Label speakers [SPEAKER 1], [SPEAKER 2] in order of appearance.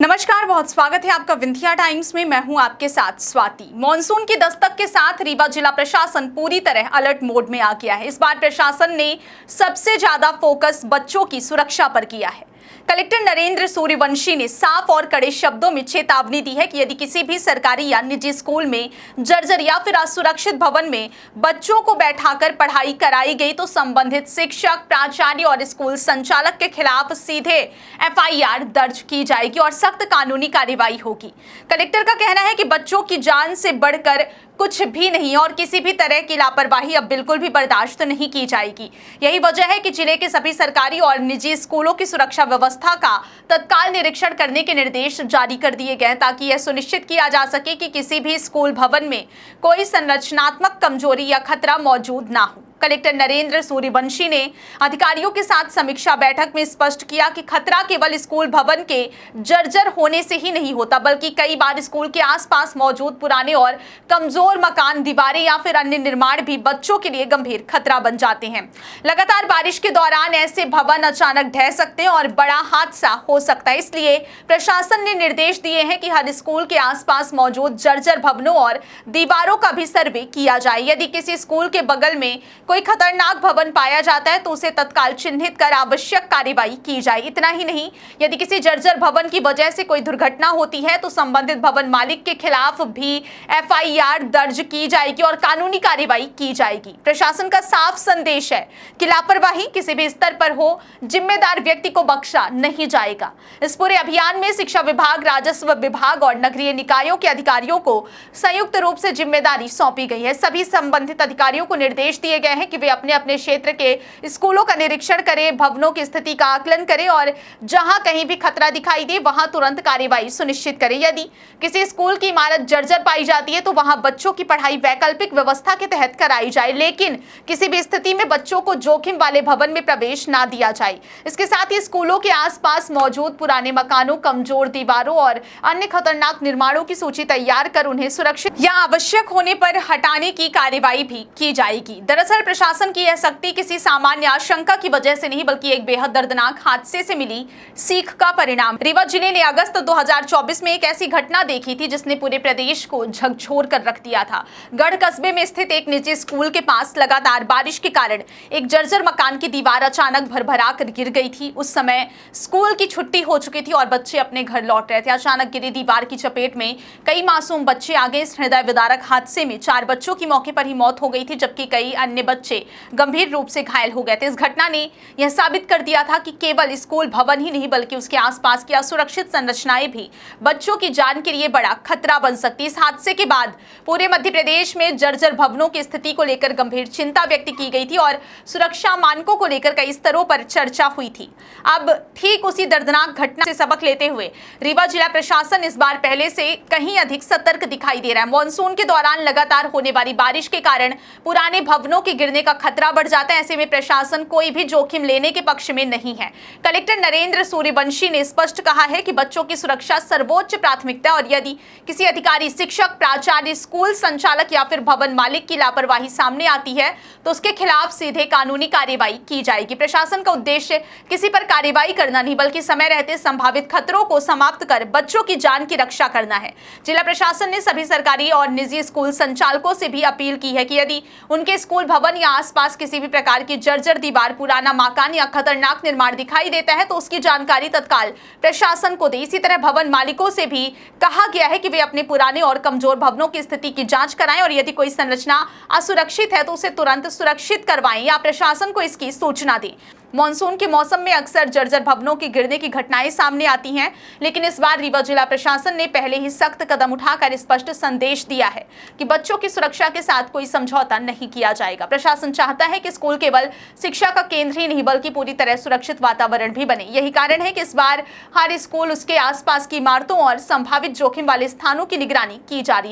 [SPEAKER 1] नमस्कार, बहुत स्वागत है आपका विंध्या टाइम्स में। मैं हूं आपके साथ स्वाति। मॉनसून की दस्तक के साथ रीवा जिला प्रशासन पूरी तरह अलर्ट मोड में आ गया है। इस बार प्रशासन ने सबसे ज्यादा फोकस बच्चों की सुरक्षा पर किया है। कलेक्टर नरेंद्र सूर्यवंशी ने साफ और कड़े शब्दों में चेतावनी दी है कि यदि किसी भी सरकारी या निजी स्कूल में जर्जर या फिर असुरक्षित भवन में बच्चों को बैठाकर पढ़ाई कराई गई तो संबंधित शिक्षक, प्राचार्य और स्कूल संचालक के खिलाफ सीधे एफआईआर दर्ज की जाएगी और सख्त कानूनी कार्रवाई होगी। कलेक्टर का कहना है कि बच्चों की जान से बढ़कर कुछ भी नहीं और किसी भी तरह की लापरवाही अब बिल्कुल भी बर्दाश्त नहीं की जाएगी। यही वजह है कि जिले के सभी सरकारी और निजी स्कूलों की सुरक्षा व्यवस्था का तत्काल निरीक्षण करने के निर्देश जारी कर दिए गए ताकि यह सुनिश्चित किया जा सके कि किसी भी स्कूल भवन में कोई संरचनात्मक कमजोरी या खतरा मौजूद ना हो। कलेक्टर नरेंद्र सूर्यवंशी ने अधिकारियों के साथ समीक्षा बैठक में स्पष्ट किया कि खतरा केवल स्कूल भवन के जर्जर होने से ही नहीं होता, बल्कि कई बार स्कूल के आसपास मौजूद पुराने और कमजोर मकान, दीवारें या फिर अन्य निर्माण भी बच्चों के लिए गंभीर खतरा बन जाते हैं। लगातार बारिश के दौरान ऐसे भवन अचानक ढह सकते हैं और बड़ा हादसा हो सकता है। इसलिए प्रशासन ने निर्देश दिए हैं कि हर स्कूल के आसपास मौजूद जर्जर भवनों और दीवारों का भी सर्वे किया जाए। यदि किसी स्कूल के बगल में कोई खतरनाक भवन पाया जाता है तो उसे तत्काल चिन्हित कर आवश्यक कार्रवाई की जाए। इतना ही नहीं, यदि किसी जर्जर भवन की वजह से कोई दुर्घटना होती है तो संबंधित भवन मालिक के खिलाफ भी एफआईआर दर्ज की जाएगी और कानूनी कार्रवाई की जाएगी। प्रशासन का साफ संदेश है कि लापरवाही किसी भी स्तर पर हो, जिम्मेदार व्यक्ति को बख्शा नहीं जाएगा। इस पूरे अभियान में शिक्षा विभाग, राजस्व विभाग और नगरीय निकायों के अधिकारियों को संयुक्त रूप से जिम्मेदारी सौंपी गई है। सभी संबंधित अधिकारियों को निर्देश दिए गए हैं कि वे अपने अपने क्षेत्र के स्कूलों का निरीक्षण करें, भवनों की स्थिति का आकलन करें और जहां कहीं भी खतरा दिखाई दे वहां तुरंत कार्रवाई सुनिश्चित करें। यदि किसी स्कूल की इमारत जर्जर पाई जाती है तो वहां बच्चों की पढ़ाई वैकल्पिक व्यवस्था के तहत कराई जाए, लेकिन किसी भी स्थिति में बच्चों को जोखिम वाले भवन में प्रवेश ना दिया जाए। इसके साथ ही स्कूलों के आसपास मौजूद पुराने मकानों, कमजोर दीवारों और अन्य खतरनाक निर्माणों की सूची तैयार कर उन्हें सुरक्षित या आवश्यक होने पर हटाने की कार्रवाई भी की जाएगी। दरअसल प्रशासन की यह सख्ती किसी सामान्य आशंका की वजह से नहीं, बल्कि एक बेहद दर्दनाक हादसे से मिली सीख का परिणाम। रीवा जिले ने अगस्त 2024 में एक ऐसी घटना देखी थी जिसने पूरे प्रदेश को झकझोर कर रख दिया था। गढ़ कस्बे में स्थित एक निजी स्कूल के पास लगातार बारिश के कारण एक जर्जर मकान की दीवार अचानक भरभरा कर गिर गई थी। उस समय स्कूल की छुट्टी हो चुकी थी और बच्चे अपने घर लौट रहे थे। अचानक गिरी दीवार की चपेट में कई मासूम बच्चे आ गए। इस हृदय विदारक हादसे में 4 बच्चों की मौके पर ही मौत हो गई थी, जबकि कई अन्य बच्चे गंभीर रूप से घायल हो गए थे। इस घटना ने यह साबित कर दिया था कि केवल स्कूल भवन ही नहीं बल्कि उसके आसपास की असुरक्षित संरचनाएं भी बच्चों की जान के लिए बड़ा खतरा बन सकती है। इस हादसे के बाद पूरे मध्य प्रदेश में जर्जर भवनों की स्थिति को लेकर गंभीर चिंता व्यक्त की गई थी और सुरक्षा मानकों को लेकर कई स्तरों पर चर्चा हुई थी। अब ठीक उसी दर्दनाक घटना से सबक लेते हुए रीवा जिला प्रशासन इस बार पहले से कहीं अधिक सतर्क दिखाई दे रहा है। मॉनसून के दौरान लगातार होने वाली बारिश के कारण पुराने भवनों के गिरने का खतरा बढ़ जाता है। ऐसे में प्रशासन कोई भी जोखिम लेने के पक्ष में नहीं है। कलेक्टर नरेंद्र सूर्यवंशी ने स्पष्ट कहा है कि बच्चों की सुरक्षा सर्वोच्च प्राथमिकता और यदि किसी अधिकारी, शिक्षक, प्राचार्य, स्कूल संचालक या फिर भवन मालिक की लापरवाही सामने आती है तो उसके खिलाफ सीधे कानूनी कार्रवाई की जाएगी। प्रशासन का उद्देश्य किसी पर कार्रवाई करना नहीं बल्कि समय रहते संभावित खतरों को समाप्त कर बच्चों की जान की रक्षा करना है। जिला प्रशासन ने सभी सरकारी और निजी स्कूल संचालकों से भी अपील की है कि यदि उनके स्कूल भवन या आसपास किसी भी प्रकार की जर्जर दीवार, पुराना मकान या खतरनाक निर्माण दिखाई देता है तो उसकी जानकारी तत्काल प्रशासन को दे। इसी तरह भवन मालिकों से भी कहा गया है कि वे अपने पुराने और कमजोर भवनों की स्थिति की जांच कराएं और यदि कोई संरचना असुरक्षित है तो उसे तुरंत सुरक्षित करवाएं या प्रशासन को इसकी सूचना दें। मॉनसून के मौसम में अक्सर जर्जर भवनों की गिरने की घटनाएं सामने आती हैं, लेकिन इस बार रीवा जिला प्रशासन ने पहले ही सख्त कदम उठाकर स्पष्ट संदेश दिया है कि बच्चों की सुरक्षा के साथ कोई समझौता नहीं किया जाएगा। प्रशासन चाहता है कि स्कूल केवल शिक्षा का केंद्र ही नहीं बल्कि पूरी तरह सुरक्षित वातावरण भी बने। यही कारण है कि इस बार हर स्कूल, उसके आसपास की इमारतों और संभावित जोखिम वाले स्थानों की निगरानी की जा रही है।